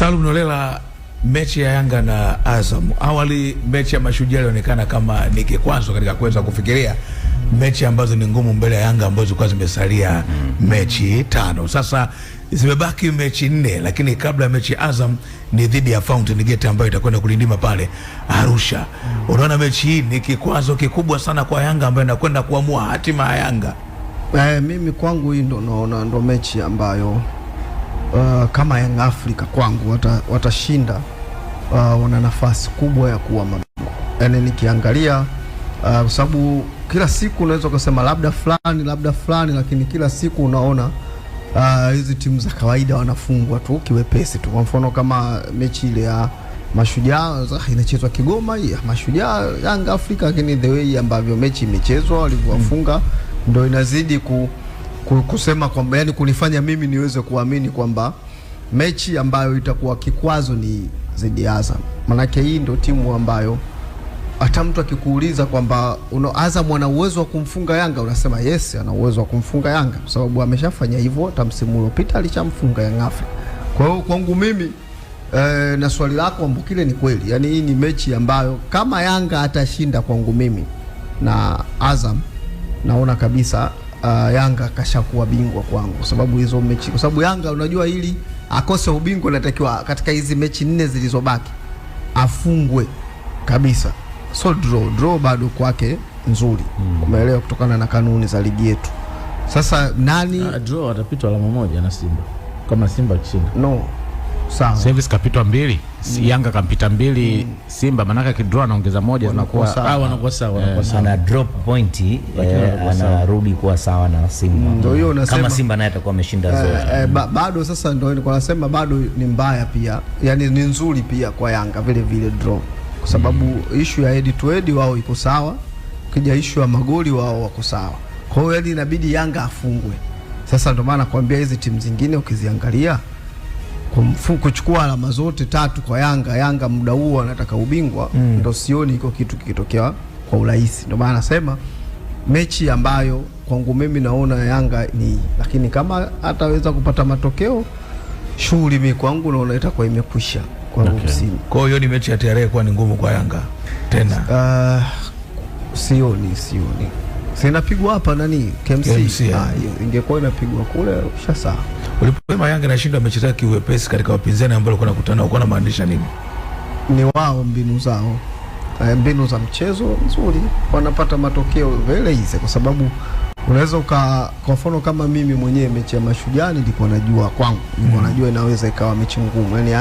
Salum Nolela, mechi ya Yanga na Azam, awali mechi ya Mashujaa ilionekana kama ni kikwazo katika kuweza kufikiria mechi ambazo ni ngumu mbele ya Yanga ambazo kwa zimesalia mechi 5. Sasa zimebaki mechi 4, lakini kabla ya mechi ya Azam ni dhidi ya Fountain Gate ambayo itakwenda kulindima pale Arusha. Unaona mechi hii ni kikwazo kikubwa sana kwa Yanga ambayo inakwenda kuamua hatima ya Yanga. Mimi kwangu hii ndo naona ndo mechi ambayo kama Young Africa kwangu watashinda, wana nafasi kubwa ya kuwa mabingwa. Yaani nikiangalia kwa sababu kila siku unaweza kusema labda fulani, lakini kila siku unaona hizi timu za kawaida wanafungwa tu kiwepesi tu. Kwa mfano kama mechi ile ya Mashujaa inachezwa Kigoma, hii Mashujaa Young Africa, lakini the way ambavyo mechi imechezwa walivyowafunga ndio inazidi kusema kwamba, yani kunifanya mimi niweze kuamini kwamba mechi ambayo itakuwa kikwazo ni zidi Azam. Manake hii ndio timu ambayo hata mtu akikuuliza kwamba Azam ana uwezo wa kumfunga Yanga, unasema yes, ana uwezo wa kumfunga Yanga kwa sababu ameshafanya hivyo. Hata msimu uliopita alishamfunga Young Africa. Kwa hiyo kwangu mimi na swali lako Mbukile ni kweli. Yani hii ni mechi ambayo kama Yanga atashinda, kwangu mimi na Azam naona kabisa Yanga kashakuwa bingwa kwangu, kwa sababu hizo mechi, kwa sababu Yanga unajua ili akose ubingwa inatakiwa katika hizi mechi 4 zilizobaki afungwe kabisa. So draw bado kwake nzuri. Umeelewa, kutokana na kanuni za ligi yetu. Sasa nani draw atapitwa alama moja na Simba kama Simba kishinda? No. Sawa. Service kapitwa 2, Yanga kampita 2, Simba manaka kidraw anaongeza moja, zinakuwa wanakuwa sawa. Ana drop point, anarudi kuwa sawa na Simba. Ndio hiyo unasema kama Simba naye atakuwa ameshinda zote. Bado sasa ndio nilikuwa nasema bado ni mbaya pia. Yani ni nzuri pia kwa Yanga vile vile draw. Kwa sababu issue ya head to head wao iko sawa, ukija issue ya magoli wao wako sawa. Kwa hiyo yani inabidi Yanga afungwe. Sasa ndio maana nakwambia hizi timu zingine ukiziangalia kuchukua alama zote 3 kwa Yanga muda huo anataka ubingwa, ndio sioni iko kitu kikitokea kwa urahisi. Ndio maana nasema mechi ambayo kwangu mimi naona Yanga ni, lakini kama ataweza kupata matokeo, shughuli mimi kwangu naona itakuwa imekwisha kwa msimu. Kwa hiyo ni mechi ya tarehe kwa ni ngumu kwa Yanga tena. Sioni. Sinapigwa hapa nani KMC. Ingekuwa inapigwa kule sawa. Uliposema Yanga inashinda mechi zake kiwepesi katika wapinzani ambao walikuwa nakutana, uko na maanisha nini? Ni wao mbinu zao, mbinu za mchezo nzuri, wanapata matokeo vile hizi, kwa sababu unaweza kwa mfano kama mimi mwenyewe mechi ya Mashujaa nilikuwa najua kwangu, nilikuwa najua inaweza ikawa mechi ngumu. Yani